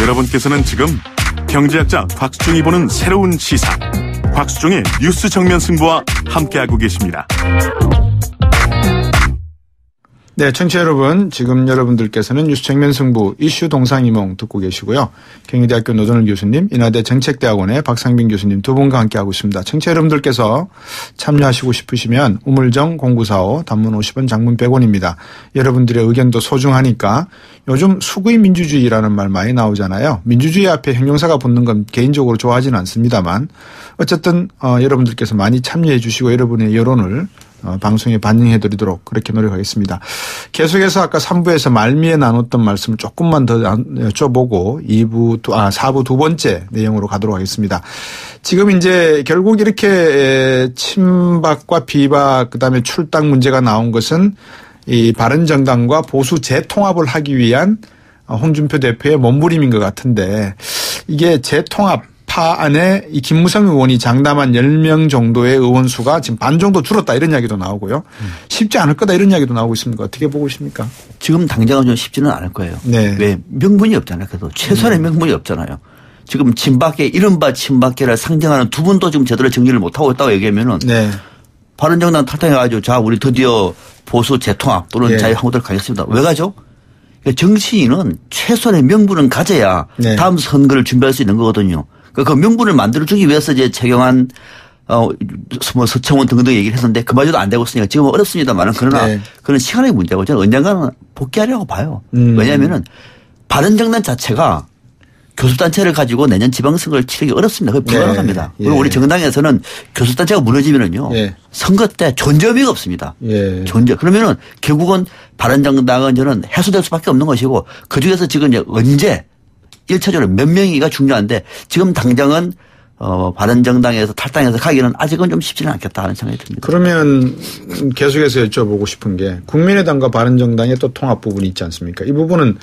여러분께서는 지금 경제학자 곽수중이 보는 새로운 시사, 곽수중의 뉴스 정면 승부와 함께하고 계십니다. 네, 청취자 여러분, 지금 여러분들께서는 뉴스 정면 승부 이슈 동상이몽 듣고 계시고요. 경희대학교 노전을 교수님, 인하대 정책대학원의 박상빈 교수님 두 분과 함께하고 있습니다. 청취자 여러분들께서 참여하시고 싶으시면 우물정 0945 단문 50원 장문 100원입니다. 여러분들의 의견도 소중하니까 요즘 수구의 민주주의라는 말 많이 나오잖아요. 민주주의 앞에 형용사가 붙는 건 개인적으로 좋아하지는 않습니다만 어쨌든 여러분들께서 많이 참여해 주시고 여러분의 여론을 방송에 반영해드리도록 그렇게 노력하겠습니다. 계속해서 아까 3부에서 말미에 나눴던 말씀을 조금만 더 여쭤보고 4부 두 번째 내용으로 가도록 하겠습니다. 지금 이제 결국 이렇게 친박과 비박 그다음에 출당 문제가 나온 것은 이 바른정당과 보수 재통합을 하기 위한 홍준표 대표의 몸부림인 것 같은데 이게 재통합 안에 이 김무성 의원이 장담한 10명 정도의 의원 수가 지금 반 정도 줄었다 이런 이야기도 나오고요. 쉽지 않을 거다 이런 이야기도 나오고 있습니다. 어떻게 보고 있습니까? 지금 당장은 좀 쉽지는 않을 거예요. 네. 왜 명분이 없잖아요. 그래도 최소한의 명분이 없잖아요. 지금 친박계 이른바 친박계를 상징하는 두 분도 지금 제대로 정리를 못하고 있다고 얘기하면은 네. 바른정당 탈당해가지고 자 우리 드디어 보수 재통합 또는 네. 자유한국당 가겠습니다. 왜 가죠? 정치인은 최소한의 명분은 가져야 네. 다음 선거를 준비할 수 있는 거거든요. 그 명분을 만들어주기 위해서 이제 최경환, 뭐 서청원 등등 얘기를 했는데 그마저도 안 되고 있으니까 지금은 어렵습니다만 그러나 네. 그건 시간의 문제고 저는 언젠가는 복귀하려고 봐요. 왜냐하면은 바른정당 자체가 교섭단체를 가지고 내년 지방선거를 치르기 어렵습니다. 그게 불가능합니다. 예. 그리고 우리 정당에서는 교섭단체가 무너지면은요. 예. 선거 때 존재의미가 없습니다. 예. 그러면은 결국은 바른정당은 저는 해소될 수밖에 없는 것이고 그중에서 지금 이제 언제 1차적으로 몇 명이가 중요한데 지금 당장은 바른정당에서 탈당해서 가기는 아직은 좀 쉽지는 않겠다 하는 생각이 듭니다. 그러면 계속해서 여쭤보고 싶은 게 국민의당과 바른정당의 또 통합 부분이 있지 않습니까? 이 부분은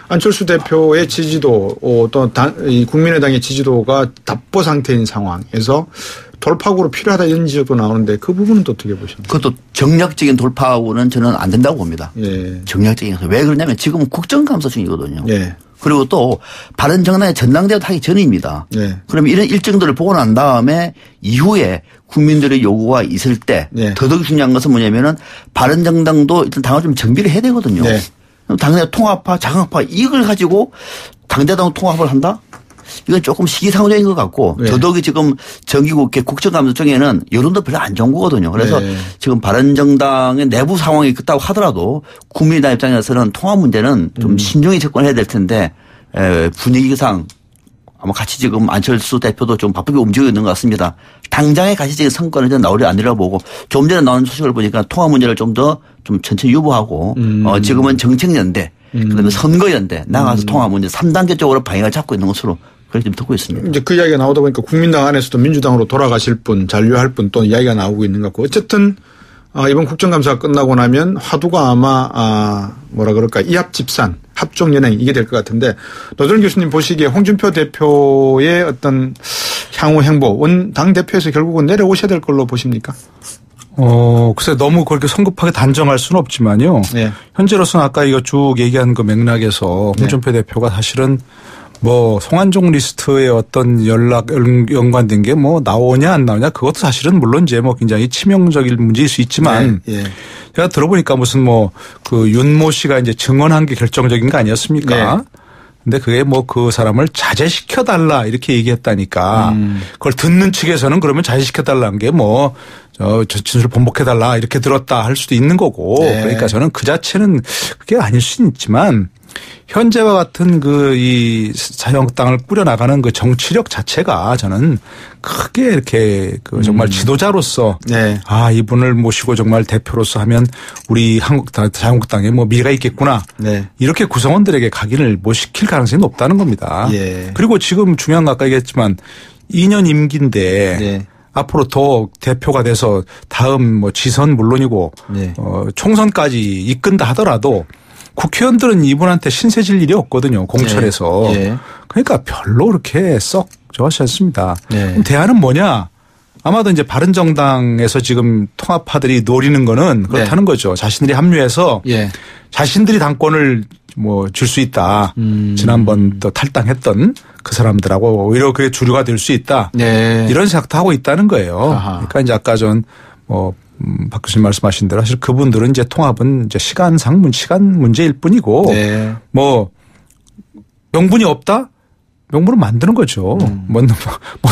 안철수 대표의 지지도 또 국민의당의 지지도가 답보 상태인 상황에서 돌파구로 필요하다 이런 지적도 나오는데 그 부분은 또 어떻게 보십니까? 그것도 정략적인 돌파구는 저는 안 된다고 봅니다. 예. 정략적인. 왜 그러냐면 지금은 국정감사 중이거든요. 예. 그리고 또 바른정당의 전당대회도 하기 전입니다. 예. 그러면 이런 일정들을 보고 난 다음에 이후에 국민들의 요구가 있을 때 예. 더더욱 중요한 것은 뭐냐면은 바른정당도 일단 당을 좀 정비를 해야 되거든요. 예. 당내 통합파, 장합파 이걸 가지고 당대당 통합을 한다? 이건 조금 시기상조인 것 같고 네. 더더욱이 지금 정기국회 국정감사 중에는 여론도 별로 안 좋은 거거든요. 그래서 네. 지금 바른정당의 내부 상황이 그렇다고 하더라도 국민의당 입장에서는 통합 문제는 좀 신중히 접근해야 될 텐데 분위기상 아마 같이 지금 안철수 대표도 좀 바쁘게 움직이고 있는 것 같습니다. 당장의 가시적인 성과는 좀 나오려 안 되려고 보고 좀 전에 나온 소식을 보니까 통합 문제를 좀 더 좀 천천히 유보하고 지금은 정책연대 그다음에 선거연대 나가서 통합 문제 3단계 쪽으로 방향을 잡고 있는 것으로 그렇게 좀 듣고 있습니다. 이제 그 이야기가 나오다 보니까 국민당 안에서도 민주당으로 돌아가실 분, 잔류할 분 또 이야기가 나오고 있는 것 같고 어쨌든 이번 국정감사가 끝나고 나면 화두가 아마 뭐라 그럴까 이합집산, 합종연행 이게 될 것 같은데 노전 교수님 보시기에 홍준표 대표의 어떤 향후 행보, 원 당대표에서 결국은 내려오셔야 될 걸로 보십니까? 글쎄 너무 그렇게 성급하게 단정할 수는 없지만요. 네. 현재로서는 아까 이거 쭉 얘기한 그 맥락에서 홍준표 대표가 사실은 뭐 송환종 리스트에 어떤 연관된 게 뭐 나오냐 안 나오냐 그것도 사실은 물론 이제 뭐 굉장히 치명적인 문제일 수 있지만 네. 네. 제가 들어보니까 무슨 뭐 그 윤모 씨가 이제 증언한 게 결정적인 거 아니었습니까? 네. 근데 그게 뭐 그 사람을 자제시켜달라 이렇게 얘기했다니까 그걸 듣는 측에서는 그러면 자제시켜달라는 게 뭐 저 진술을 번복해달라 이렇게 들었다 할 수도 있는 거고 네. 그러니까 저는 그 자체는 그게 아닐 수는 있지만 현재와 같은 이 자유한국당을 꾸려나가는 그 정치력 자체가 저는 크게 이렇게 그 정말 지도자로서 네. 이분을 모시고 정말 대표로서 하면 우리 자유한국당에 뭐 미래가 있겠구나. 네. 이렇게 구성원들에게 각인을 못 시킬 가능성이 높다는 겁니다. 예. 그리고 지금 중요한 거 아까 얘기했지만 2년 임기인데 네. 앞으로 더 대표가 돼서 다음 뭐 지선 물론이고 네. 총선까지 이끈다 하더라도 국회의원들은 이분한테 신세질 일이 없거든요. 공천에서. 네. 네. 그러니까 별로 그렇게 썩 좋아하지 않습니다. 네. 그럼 대안은 뭐냐? 아마도 이제 바른정당에서 지금 통합파들이 노리는 거는 그렇다는 네. 거죠. 자신들이 합류해서 예. 자신들이 당권을 뭐 줄 수 있다. 지난번 또 탈당했던 그 사람들하고 오히려 그게 주류가 될 수 있다. 네. 이런 생각도 하고 있다는 거예요. 아하. 그러니까 이제 아까 박 교수님 말씀하신 대로 사실 그분들은 이제 통합은 이제 시간 문제일 뿐이고 네. 뭐 명분이 없다? 명분을 만드는 거죠. 뭐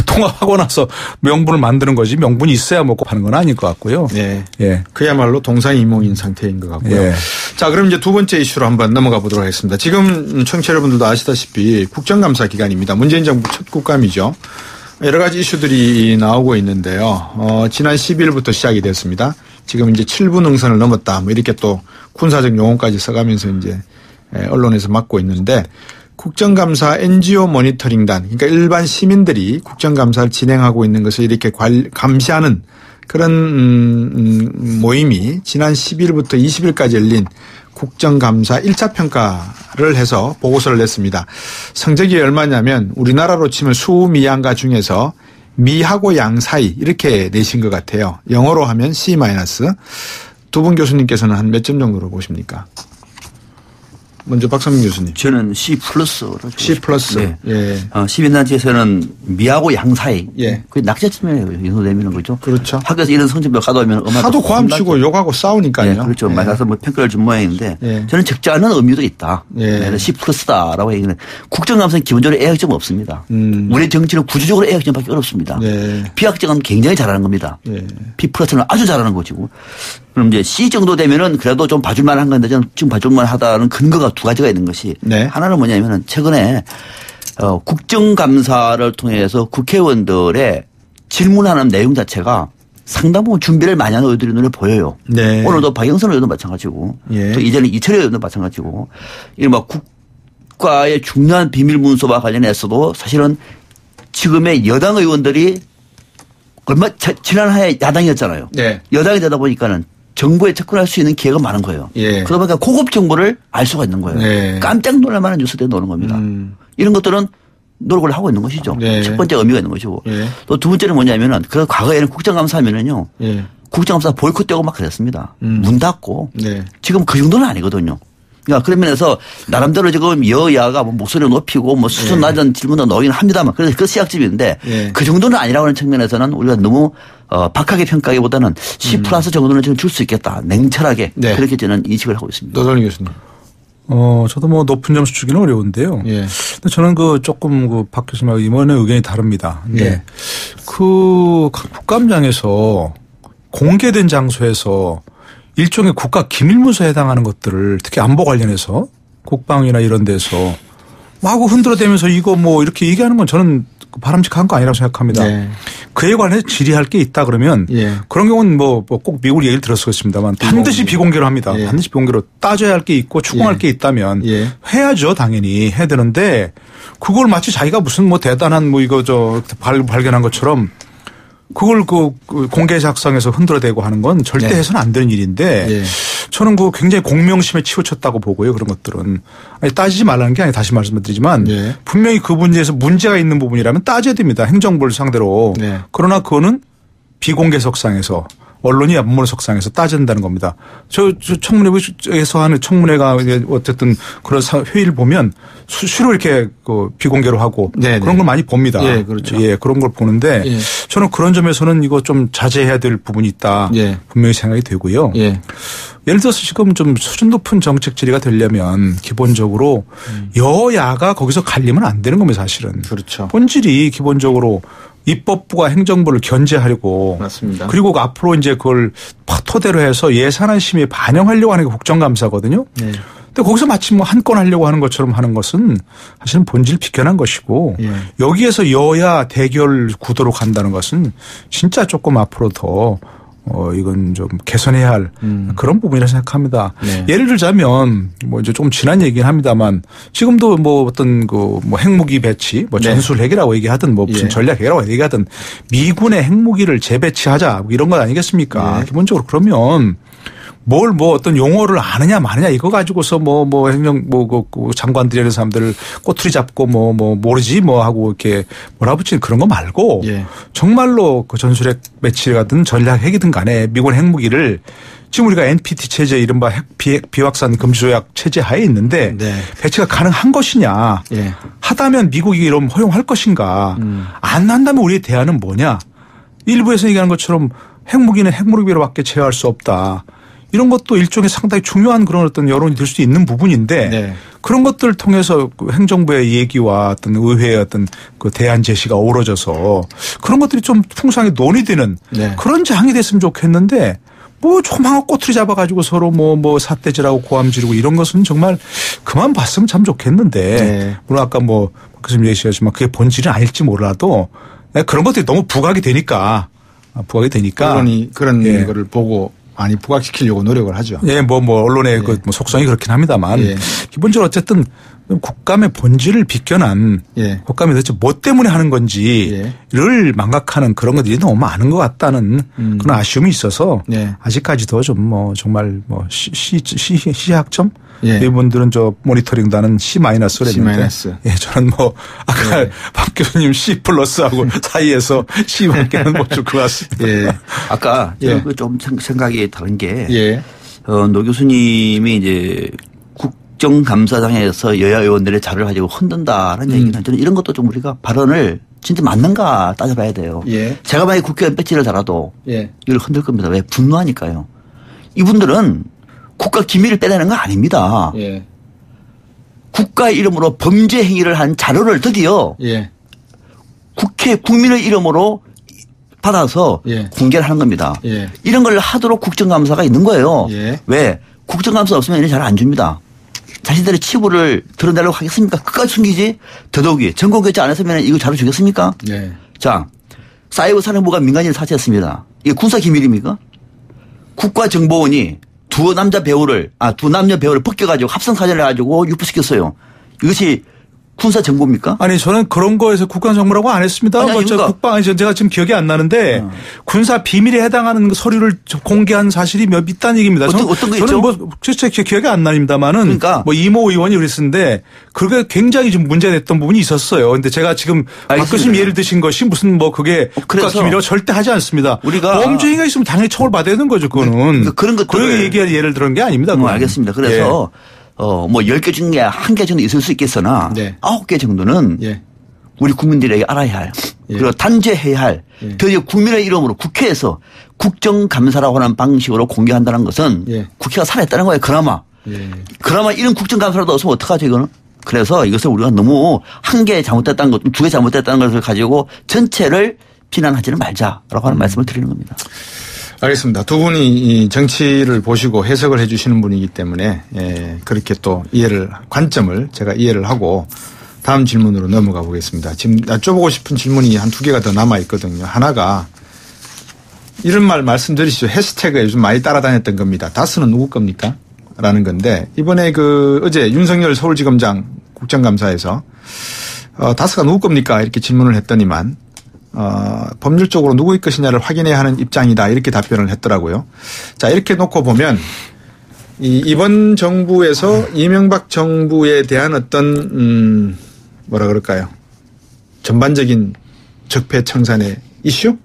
통합하고 나서 명분을 만드는 거지 명분이 있어야 먹고 파는 건 아닐 것 같고요. 네. 예. 그야말로 동상이몽인 상태인 것 같고요. 예. 자, 그럼 이제 두 번째 이슈로 한번 넘어가 보도록 하겠습니다. 지금 청취자 여러분들도 아시다시피 국정감사 기간입니다. 문재인 정부 첫 국감이죠. 여러 가지 이슈들이 나오고 있는데요. 지난 10일부터 시작이 됐습니다. 지금 이제 7분 응선을 넘었다. 뭐 이렇게 또 군사적 용어까지 써가면서 이제 언론에서 맡고 있는데 국정감사 NGO 모니터링단, 그러니까 일반 시민들이 국정감사를 진행하고 있는 것을 이렇게 감시하는 그런 모임이 지난 10일부터 20일까지 열린 국정감사 1차 평가를 해서 보고서를 냈습니다. 성적이 얼마냐면 우리나라로 치면 수미양가 중에서 미하고 양 사이 이렇게 내신 것 같아요. 영어로 하면 C-. 두 분 교수님께서는 한 몇 점 정도로 보십니까? 먼저 박상민 교수님. 저는 C+로. C+. 네. 예. 시민단체에서는 미하고 양 사이. 예. 그게 낙제점이에요. 인소되는 거죠. 그렇죠. 학교에서 이런 성적표 가져오면 하도 고함치고 욕하고 싸우니까요. 네, 그렇죠. 예. 말해서 뭐 평가를 준 모양인데 예. 저는 적지 않은 의미도 있다. 예. C+다라고 얘기는 국정감사는 기본적으로 A학점 없습니다. 우리 정치는 구조적으로 A학점밖에 어렵습니다. 예. B학점은 굉장히 잘하는 겁니다. 예. B+는 아주 잘하는 거지고. 그럼 이제 C 정도 되면은 그래도 좀 봐줄만 한 건데 저는 지금 봐줄만 하다는 근거가 두 가지가 있는 것이 네. 하나는 뭐냐면은 최근에 국정감사를 통해서 국회의원들의 질문하는 내용 자체가 상당 부분 준비를 많이 하는 의원들이 눈에 보여요. 네. 오늘도 박영선 의원도 마찬가지고 예. 또 이전에 이철희 의원도 마찬가지고 이른바 국가의 중요한 비밀 문서와 관련해서도 사실은 지금의 여당 의원들이 지난해 야당이었잖아요. 네. 여당이 되다 보니까는 정부에 접근할 수 있는 기회가 많은 거예요. 예. 그러다 보니까 고급 정보를 알 수가 있는 거예요. 네. 깜짝 놀랄 만한 뉴스들이 나오는 겁니다. 이런 것들은 노력을 하고 있는 것이죠. 네. 첫 번째 의미가 있는 것이고. 예. 또 두 번째는 뭐냐면은 그 과거에는 국정감사 하면은요. 예. 국정감사 보이콧되고 막 그랬습니다. 문 닫고. 네. 지금 그 정도는 아니거든요. 그러니까 그런 면에서 나름대로 지금 여야가 뭐 목소리를 높이고 뭐 수준 낮은 질문도 나오긴 합니다만 그래서 그 시작점인데 그 정도는 아니라고 하는 측면에서는 우리가 너무 박하게 평가하기보다는 C+ 정도는 지금 줄 수 있겠다. 냉철하게 네. 그렇게 저는 인식을 하고 있습니다. 노동희 교수님. 저도 뭐 높은 점수 주기는 어려운데요. 예. 근데 저는 조금 박 교수님하고 이번에 의견이 다릅니다. 근데 예. 국감장에서 공개된 장소에서 일종의 국가 기밀문서에 해당하는 것들을 특히 안보 관련해서 국방이나 이런 데서 마구 흔들어대면서 이거 뭐 이렇게 얘기하는 건 저는 바람직한 거 아니라고 생각합니다. 네. 그에 관해서 질의할 게 있다 그러면 예. 그런 경우는 뭐 꼭 미국 얘기를 들었겠습니다만 반드시 비공개로 합니다. 예. 반드시 비공개로 따져야 할 게 있고 추궁할 예. 게 있다면 예. 해야죠. 당연히 해야 되는데 그걸 마치 자기가 무슨 뭐 대단한 뭐 이거 발견한 것처럼 그걸 공개 작성해서 흔들어대고 하는 건 절대 네. 해서는 안 되는 일인데 예. 저는 굉장히 공명심에 치우쳤다고 보고요. 그런 것들은. 아니, 따지지 말라는 게 아니라 다시 말씀드리지만 예. 분명히 그 문제에서 문제가 있는 부분이라면 따져야 됩니다. 행정부를 상대로. 네. 그러나 그거는 비공개석상에서 언론이 앞문석상에서 따진다는 겁니다. 저 청문회에서 하는 청문회가 어쨌든 그런 회의를 보면 수시로 이렇게 비공개로 하고 네네. 그런 걸 많이 봅니다. 예, 그렇죠. 예, 그런 걸 보는데 예. 저는 그런 점에서는 이거 좀 자제해야 될 부분이 있다. 예. 분명히 생각이 되고요. 예. 예를 들어서 지금 좀 수준 높은 정책 질의가 되려면 기본적으로 여야가 거기서 갈리면 안 되는 겁니다, 사실은. 그렇죠. 본질이 기본적으로 입법부가 행정부를 견제하려고 맞습니다. 그리고 앞으로 이제 그걸 토대로 해서 예산안 심의에 반영하려고 하는 게 국정감사거든요. 네. 근데 거기서 마치 뭐 한 건 하려고 하는 것처럼 하는 것은 사실은 본질 비껴난 것이고 예. 여기에서 여야 대결 구도로 간다는 것은 진짜 조금 앞으로 더 이건 좀 개선해야 할 그런 부분이라 생각합니다. 네. 예를 들자면 뭐 이제 좀 지난 얘기긴 합니다만 지금도 뭐 어떤 뭐 핵무기 배치 뭐 네. 전술 핵이라고 얘기하든 뭐 무슨 예. 전략 핵이라고 얘기하든 미군의 핵무기를 재배치하자 이런 건 아니겠습니까? 예. 기본적으로 그러면 뭘 뭐 어떤 용어를 아느냐 마느냐 이거 가지고서 뭐 행정 그 장관들이 이런 사람들을 꼬투리 잡고 뭐 모르지 뭐 하고 이렇게 몰아붙이는 그런 거 말고 예. 정말로 그 전술핵 배치를 하든 전략 핵이든 간에 미군 핵무기를 지금 우리가 NPT 체제 이른바 핵 비확산 금지 조약 체제 하에 있는데 네. 배치가 가능한 것이냐. 예. 하다면 미국이 이런 허용할 것인가. 안 한다면 우리의 대안은 뭐냐. 일부에서 얘기하는 것처럼 핵무기는 핵무기로밖에 제어할 수 없다. 이런 것도 일종의 상당히 중요한 그런 어떤 여론이 될 수도 있는 부분인데 네. 그런 것들을 통해서 행정부의 얘기와 어떤 의회의 어떤 그 대안 제시가 어우러져서 그런 것들이 좀 풍성하게 논의되는 네. 그런 장이 됐으면 좋겠는데 뭐 조그마한 꼬투리 잡아가지고 서로 뭐 삿대질하고 고함 지르고 이런 것은 정말 그만 봤으면 참 좋겠는데 네. 물론 아까 뭐 박 교수님 얘기하셨지만 그게 본질은 아닐지 몰라도 그런 것들이 너무 부각이 되니까 언론이 그런 예. 거를 보고 많이 부각시키려고 노력을 하죠. 예, 뭐 언론의 그 속성이 그렇긴 합니다만 예. 기본적으로 어쨌든 국감의 본질을 비껴난 예. 국감이 도대체 뭐 때문에 하는 건지를 망각하는 그런 것들이 너무 많은 것 같다는 그런 아쉬움이 있어서 예. 아직까지도 좀 뭐 정말 뭐 시학점 예. 이분들은 저 모니터링단은 C-랬는데 예, 저는 뭐 아까 예. 박 교수님 C+하고 사이에서 C밖에는 못 줄 것 같습니다. 예. 아까 예. 좀 생각이 다른 게 예. 노 교수님이 이제 국정감사장에서 여야 의원들의 자료를 가지고 흔든다라는 얘기는 저는 이런 것도 좀 우리가 발언을 진짜 맞는가 따져봐야 돼요. 예. 제가 만약에 국회의원 배지를 달아도 예. 이걸 흔들 겁니다. 왜? 분노하니까요. 이분들은 국가 기밀을 빼내는 거 아닙니다. 예. 국가 이름으로 범죄 행위를 한 자료를 드디어 예. 국민의 이름으로 받아서 예. 공개를 하는 겁니다. 예. 이런 걸 하도록 국정감사가 있는 거예요. 예. 왜? 국정감사 없으면 이런 잘 안 줍니다. 자신들의 치부를 드러내려고 하겠습니까? 끝까지 숨기지? 더더욱이 정권교체 안 했으면 이거 자료 주겠습니까? 예. 자, 사이버 사령부가 민간인을 사퇴했습니다. 이게 군사 기밀입니까? 국가정보원이 두 남녀 배우를 벗겨가지고 합성사진을 해가지고 유포시켰어요. 이것이 군사 정보입니까? 아니 저는 그런 거에서 국가 정보라고 안 했습니다. 아니, 제가 지금 기억이 안 나는데 군사 비밀에 해당하는 서류를 공개한 사실이 몇 있다는 얘기입니다. 어떤 거 저는 있죠? 뭐 진짜 기억이 안 납니다만은 그러니까. 뭐 이모 의원이 그랬는데 그게 굉장히 좀 문제됐던 부분이 있었어요. 근데 제가 지금 박 교수님 예를 드신 것이 무슨 뭐 그게 국가 기밀이라고 절대 하지 않습니다. 우리가 범죄 행위가 있으면 당연히 처벌받아야 되는 거죠. 그거는 그런 것들을 그 얘기할 예를 들은 게 아닙니다. 알겠습니다. 그래서 뭐 10개 중에 1개 정도 있을 수 있겠으나 네. 9개 정도는 예. 우리 국민들에게 알아야 할 그리고 단죄해야 할 드디어 국민의 이름으로 국회에서 국정감사라고 하는 방식으로 공개한다는 것은 국회가 살아있다는 거예요. 그나마 이런 국정감사라도 없으면 어떡하죠 이거는. 그래서 이것을 우리가 너무 한 개 잘못됐다는 것, 2개 잘못됐다는 것을 가지고 전체를 비난하지는 말자라고 하는 말씀을 드리는 겁니다. 알겠습니다. 두 분이 이 정치를 보시고 해석을 해 주시는 분이기 때문에 그렇게 또 관점을 제가 이해를 하고 다음 질문으로 넘어가 보겠습니다. 지금 여쭤보고 싶은 질문이 한 2개가 더 남아 있거든요. 하나가 이런 말 말씀드리시죠. 해시태그 요즘 많이 따라다녔던 겁니다. 다스는 누구 겁니까? 라는 건데 이번에 어제 윤석열 서울지검장 국정감사에서 다스가 누구 겁니까? 이렇게 질문을 했더니만 법률적으로 누구의 것이냐를 확인해야 하는 입장이다. 이렇게 답변을 했더라고요. 자, 이렇게 놓고 보면 이번 정부에서 이명박 정부에 대한 어떤 뭐라 그럴까요? 전반적인 적폐청산의 이슈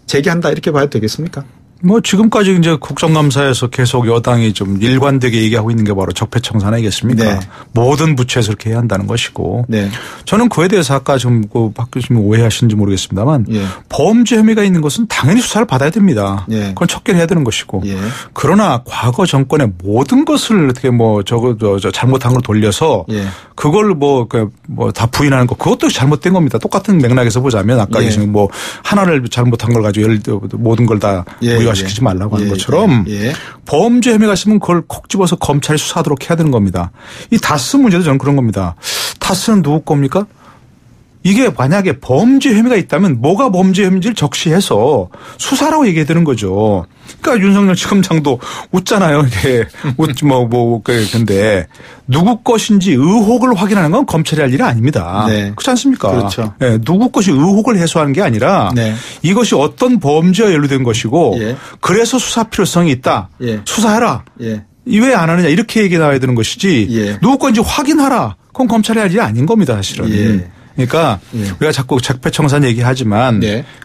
제기한다 이렇게 봐도 되겠습니까? 뭐 지금까지 이제 국정감사에서 계속 여당이 좀 일관되게 얘기하고 있는 게 바로 적폐청산 아니겠습니까? 네. 모든 부처에서 그렇게 해야 한다는 것이고. 네. 저는 그에 대해서 아까 좀 박 교수님 오해하시는지 모르겠습니다만 범죄 혐의가 있는 것은 당연히 수사를 받아야 됩니다. 그건 척결해야 되는 것이고. 그러나 과거 정권의 모든 것을 어떻게 잘못한 걸 돌려서 그걸 다 부인하는 거 그것도 잘못된 겁니다. 똑같은 맥락에서 보자면 아까 계신 하나를 잘못한 걸 가지고 모든 걸 다 시키지 말라고 하는 것처럼 범죄 혐의가 있으면 그걸 콕 집어서 검찰이 수사하도록 해야 되는 겁니다. 이 다스 문제도 저는 그런 겁니다. 다스는 누구 겁니까? 이게 만약에 범죄 혐의가 있다면 뭐가 범죄 혐의인지를 적시해서 수사라고 얘기해야 되는 거죠. 그러니까 윤석열 지검장도 웃잖아요. 이게 근데 누구 것인지 의혹을 확인하는 건 검찰이 할 일이 아닙니다. 그렇지 않습니까? 그렇죠. 누구 것이 의혹을 해소하는 게 아니라 이것이 어떤 범죄와 연루된 것이고 그래서 수사 필요성이 있다. 수사해라. 왜 안 하느냐 이렇게 얘기 나와야 되는 것이지 누구 건지 확인하라. 그건 검찰이 할 일이 아닌 겁니다. 사실은. 그러니까 우리가 자꾸 적폐청산 얘기하지만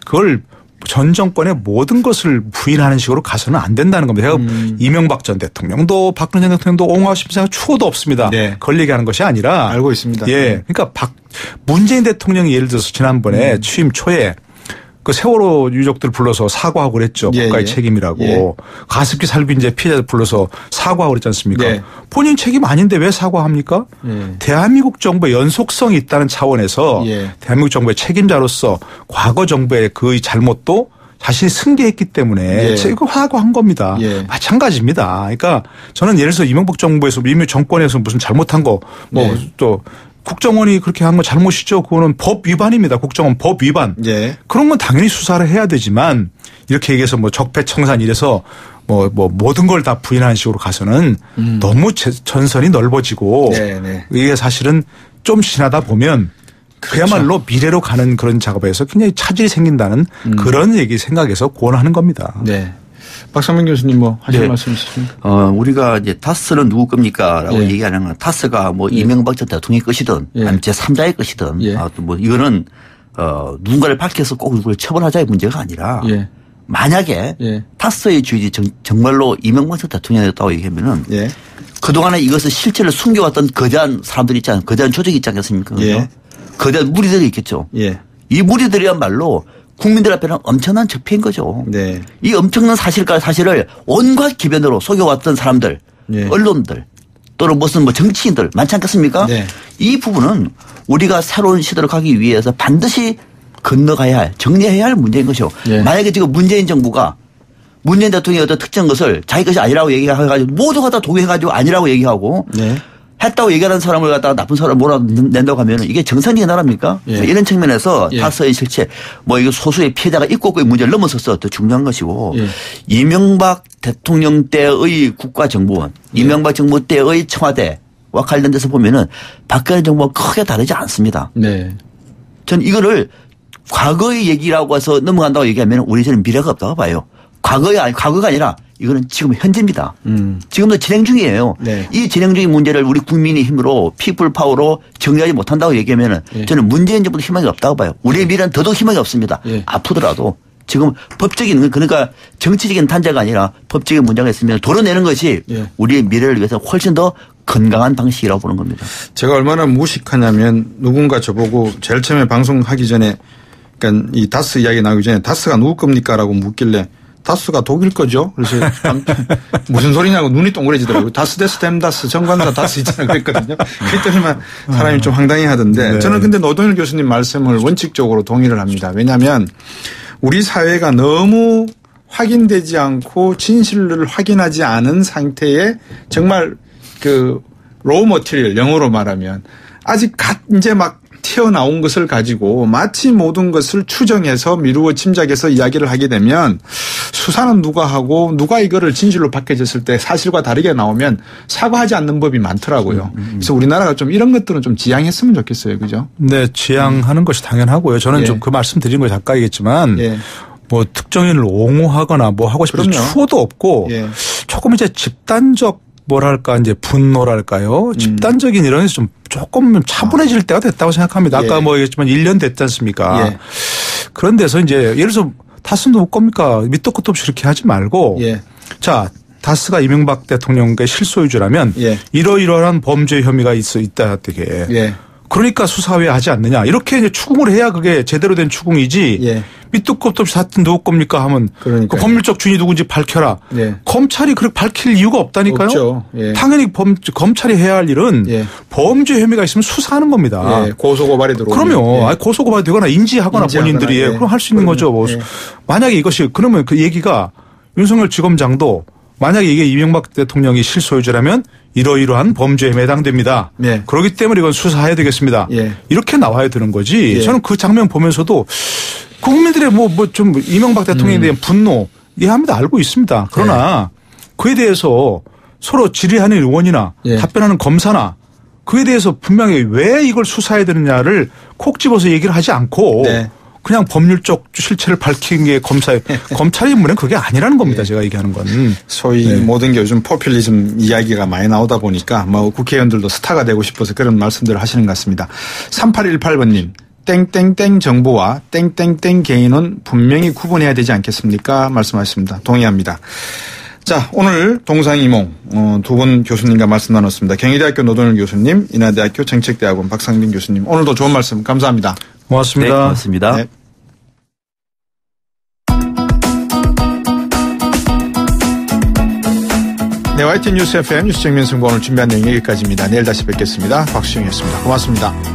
그걸 전 정권의 모든 것을 부인하는 식으로 가서는 안 된다는 겁니다. 제가 이명박 전 대통령도 박근혜 전 대통령도 옹호하고 싶은 생각 추호도 없습니다. 네. 그걸 얘기하는 것이 아니라. 알고 있습니다. 예. 그러니까 문재인 대통령이 예를 들어서 지난번에 취임 초에 그 세월호 유족들 불러서 사과하고 그랬죠. 예, 국가의 예. 책임이라고. 예. 가습기 살균제 피해자들 불러서 사과하고 그랬지 않습니까? 예. 본인 책임 아닌데 왜 사과합니까? 예. 대한민국 정부의 연속성이 있다는 차원에서 예. 대한민국 정부의 책임자로서 과거 정부의 그 잘못도 자신이 승계했기 때문에 예. 이거 사과한 겁니다. 예. 마찬가지입니다. 그러니까 저는 예를 들어서 이명박 정부에서 이미 정권에서 무슨 잘못한 거 뭐 또 국정원이 그렇게 한 건 잘못이죠. 그거는 법 위반입니다. 국정원 법 위반. 예. 그런 건 당연히 수사를 해야 되지만 이렇게 얘기해서 뭐 적폐청산 이래서 뭐 모든 걸 다 부인하는 식으로 가서는 너무 전선이 넓어지고 네, 네. 이게 사실은 좀 지나다 보면 그야말로 미래로 가는 그런 작업에서 굉장히 차질이 생긴다는 그런 얘기 생각에서 고언하는 겁니다. 네. 박상민 교수님 뭐 하실 네. 말씀 있으십니까? 우리가 이제 다스는 누구 겁니까라고 예. 얘기하는 건 다스가 뭐 예. 이명박 전 대통령의 것이든 예. 아니면 제3자의 것이든 예. 또 뭐 이거는 누군가를 밝혀서 꼭 누구를 처벌하자의 문제가 아니라 예. 만약에 예. 다스의 주인이 정말로 이명박 전 대통령이었다고 얘기하면은 예. 그동안에 이것을 실체를 숨겨왔던 거대한 사람들이 있지 않습니까? 거대한 조직이 있지 않겠습니까? 그죠? 예. 거대한 무리들이 있겠죠. 예. 이 무리들이야말로 국민들 앞에는 엄청난 적폐인 거죠. 네. 이 엄청난 사실을 온갖 기변으로 속여왔던 사람들, 예. 언론들 또는 무슨 뭐 정치인들 많지 않겠습니까? 네. 이 부분은 우리가 새로운 시대로 가기 위해서 반드시 건너가야 할, 정리해야 할 문제인 것이죠. 예. 만약에 지금 문재인 정부가 문재인 대통령의 어떤 특정 것을 자기 것이 아니라고 얘기해가지고 모두가 다 동의해가지고 아니라고 얘기하고 네. 했다고 얘기하는 사람을 갖다가 나쁜 사람을 몰아낸다고 하면 이게 정상적인 나라입니까? 예. 이런 측면에서 예. 다스의 실체 뭐 이거 소수의 피해자가 있고 없고의 문제를 넘어서서 더 중요한 것이고 예. 이명박 대통령 때의 국가정보원 이명박 정부 때의 청와대와 관련돼서 보면은 박근혜 정부와 크게 다르지 않습니다. 네. 전 이거를 과거의 얘기라고 해서 넘어간다고 얘기하면 우리 저는 미래가 없다고 봐요. 과거가 아니라 이거는 지금 현재입니다. 지금도 진행 중이에요. 네. 이 진행 중인 문제를 우리 국민의 힘으로 피플 파워로 정리하지 못한다고 얘기하면 예. 저는 문재인 정부도 희망이 없다고 봐요. 우리의 미래는 더더욱 희망이 없습니다. 예. 아프더라도 지금 법적인 그러니까 정치적인 단죄가 아니라 법적인 문제가 있으면 도려내는 것이 예. 우리의 미래를 위해서 훨씬 더 건강한 방식이라고 보는 겁니다. 제가 얼마나 무식하냐면 누군가 저보고 제일 처음에 방송하기 전에 그러니까 이 다스 이야기 나오기 전에 다스가 누구 겁니까라고 묻길래 다스가 독일 거죠. 그래서 무슨 소리냐고 눈이 동그래지더라고요. 다스 데스 댐다스 정관사 다스 있잖아요. 그랬거든요. 그랬더니만 사람이 좀 황당해 하던데 네. 저는 근데 노동일 교수님 말씀을 원칙적으로 동의를 합니다. 왜냐하면 우리 사회가 너무 확인되지 않고 진실을 확인하지 않은 상태에 정말 그 로우 머티리얼 영어로 말하면 아직 이제 막 튀어나온 것을 가지고 마치 모든 것을 추정해서 미루어 짐작해서 이야기를 하게 되면 수사는 누가 하고 누가 이거를 진실로 밝혀졌을 때 사실과 다르게 나오면 사과하지 않는 법이 많더라고요. 그래서 우리나라가 좀 이런 것들은 좀 지양했으면 좋겠어요. 그죠? 네, 지양하는 것이 당연하고요. 저는 예. 좀 그 말씀 드린 거 작가이겠지만 예. 뭐 특정인을 옹호하거나 뭐 하고 싶은 그럼요. 추호도 없고 예. 조금 이제 집단적 뭐랄까 이제 분노랄까요. 집단적인 이런 좀 조금 차분해질 때가 됐다고 생각합니다. 아까 예. 뭐 얘기했지만 1년 됐지 않습니까. 예. 그런 데서 이제 예를 들어서 다스는 누구 겁니까? 밑도 끝도 없이 이렇게 하지 말고 예. 자 다스가 이명박 대통령의 실소유주라면 예. 이러이러한 범죄 혐의가 있다 되게. 예. 그러니까 수사회 하지 않느냐. 이렇게 이제 추궁을 해야 그게 제대로 된 추궁이지. 예. 밑도 끝도 없이 하여튼 누구 겁니까 하면 그러니까요. 그 법률적 주인이 누군지 밝혀라. 예. 검찰이 그렇게 밝힐 이유가 없다니까요. 없죠. 예. 당연히 검찰이 해야 할 일은 예. 범죄 혐의가 있으면 수사하는 겁니다. 예. 고소고발이 들어오면. 그럼요. 예. 아니, 고소고발이 되거나 인지하거나 본인들이 예. 그럼 할 수 있는 거죠. 뭐 예. 만약에 이것이 그러면 그 얘기가 윤석열 지검장도 만약에 이게 이명박 대통령이 실소유주라면 이러이러한 범죄에 해당됩니다. 예. 그렇기 때문에 이건 수사해야 되겠습니다. 예. 이렇게 나와야 되는 거지. 예. 저는 그 장면 보면서도 국민들의 뭐 좀 이명박 대통령에 대한 분노 이해합니다. 알고 있습니다. 그러나 그에 대해서 서로 질의하는 의원이나 예. 답변하는 검사나 그에 대해서 분명히 왜 이걸 수사해야 되느냐를 콕 집어서 얘기를 하지 않고 네. 그냥 법률적 실체를 밝힌 게 검찰의 임무는 그게 아니라는 겁니다. 제가 얘기하는 건. 소위 네. 모든 게 요즘 포퓰리즘 이야기가 많이 나오다 보니까 뭐 국회의원들도 스타가 되고 싶어서 그런 말씀들을 하시는 것 같습니다. 3818번님. 땡땡땡 정보와 땡땡땡 개인은 분명히 구분해야 되지 않겠습니까? 말씀하셨습니다. 동의합니다. 자, 오늘 동상이몽 두 분 교수님과 말씀 나눴습니다. 경희대학교 노돈일 교수님, 인하대학교 정책대학원 박상빈 교수님. 오늘도 좋은 말씀 감사합니다. 고맙습니다. 네, 고맙습니다. 네. 네, YTN 뉴스 FM 뉴스 정면 승부 오늘 준비한 내용 여기까지입니다. 내일 다시 뵙겠습니다. 박수영이었습니다. 고맙습니다.